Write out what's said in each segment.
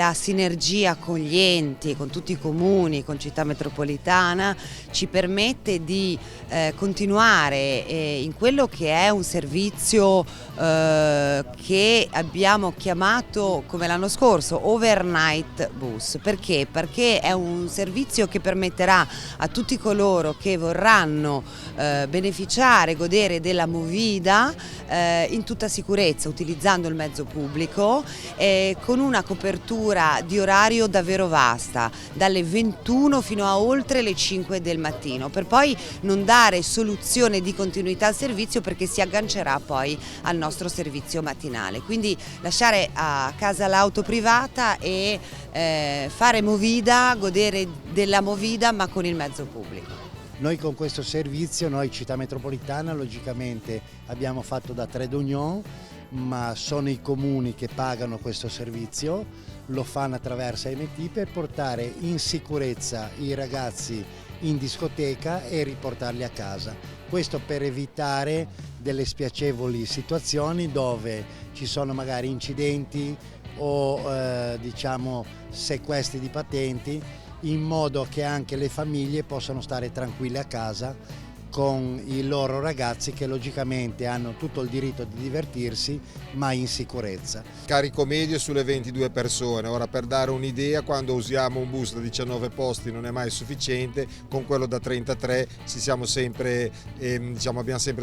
la sinergia con gli enti, con tutti i comuni, con Città Metropolitana ci permette di continuare in quello che è un servizio che abbiamo chiamato, come l'anno scorso, overnight bus. Perché? Perché è un servizio che permetterà a tutti coloro che vorranno beneficiare, godere della movida in tutta sicurezza, utilizzando il mezzo pubblico, con una copertura di orario davvero vasta, dalle 21 fino a oltre le 5 del mattino, per poi non dare soluzione di continuità al servizio, perché si aggancerà poi al nostro servizio mattinale. Quindi lasciare a casa l'auto privata e fare movida, godere della movida ma con il mezzo pubblico. Noi con questo servizio, noi Città Metropolitana, logicamente abbiamo fatto da trade union, ma sono i comuni che pagano questo servizio, lo fanno attraverso AMT per portare in sicurezza i ragazzi in discoteca e riportarli a casa. Questo per evitare delle spiacevoli situazioni dove ci sono magari incidenti o diciamo sequestri di patenti, in modo che anche le famiglie possano stare tranquille a casa con i loro ragazzi, che logicamente hanno tutto il diritto di divertirsi ma in sicurezza. Carico medio sulle 22 persone, ora per dare un'idea, quando usiamo un bus da 19 posti non è mai sufficiente, con quello da 33 abbiamo sempre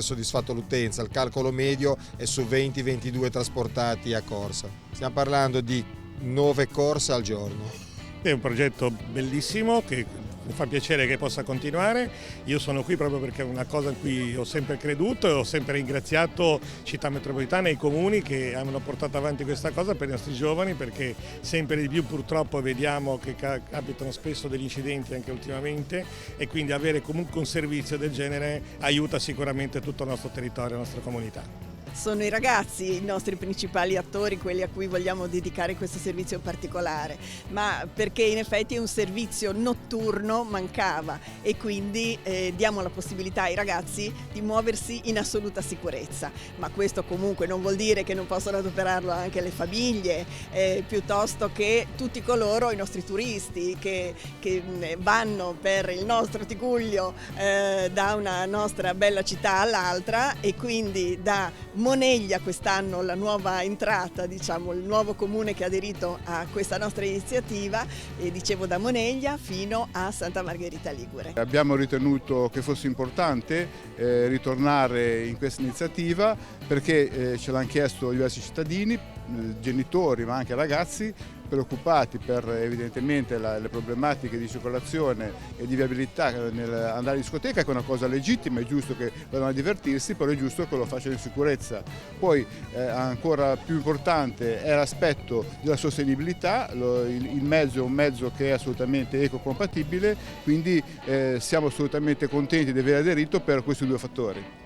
soddisfatto l'utenza, il calcolo medio è su 20-22 trasportati a corsa, stiamo parlando di 9 corse al giorno. È un progetto bellissimo che mi fa piacere che possa continuare. Io sono qui proprio perché è una cosa in cui ho sempre creduto e ho sempre ringraziato Città Metropolitana e i comuni che hanno portato avanti questa cosa per i nostri giovani, perché sempre di più purtroppo vediamo che capitano spesso degli incidenti anche ultimamente, e quindi avere comunque un servizio del genere aiuta sicuramente tutto il nostro territorio, la nostra comunità. Sono i ragazzi i nostri principali attori, quelli a cui vogliamo dedicare questo servizio particolare, ma perché in effetti un servizio notturno mancava e quindi diamo la possibilità ai ragazzi di muoversi in assoluta sicurezza, ma questo comunque non vuol dire che non possono adoperarlo anche le famiglie, piuttosto che tutti coloro, i nostri turisti che vanno per il nostro Tigullio da una nostra bella città all'altra, e quindi da Moneglia quest'anno la nuova entrata, diciamo il nuovo comune che ha aderito a questa nostra iniziativa, e dicevo da Moneglia fino a Santa Margherita Ligure. Abbiamo ritenuto che fosse importante ritornare in questa iniziativa perché ce l'hanno chiesto diversi cittadini, genitori ma anche ragazzi, preoccupati per evidentemente le problematiche di circolazione e di viabilità nell'andare in discoteca, che è una cosa legittima, è giusto che vadano a divertirsi, però è giusto che lo facciano in sicurezza. Poi ancora più importante è l'aspetto della sostenibilità, il mezzo è un mezzo che è assolutamente ecocompatibile, quindi siamo assolutamente contenti di aver aderito per questi due fattori.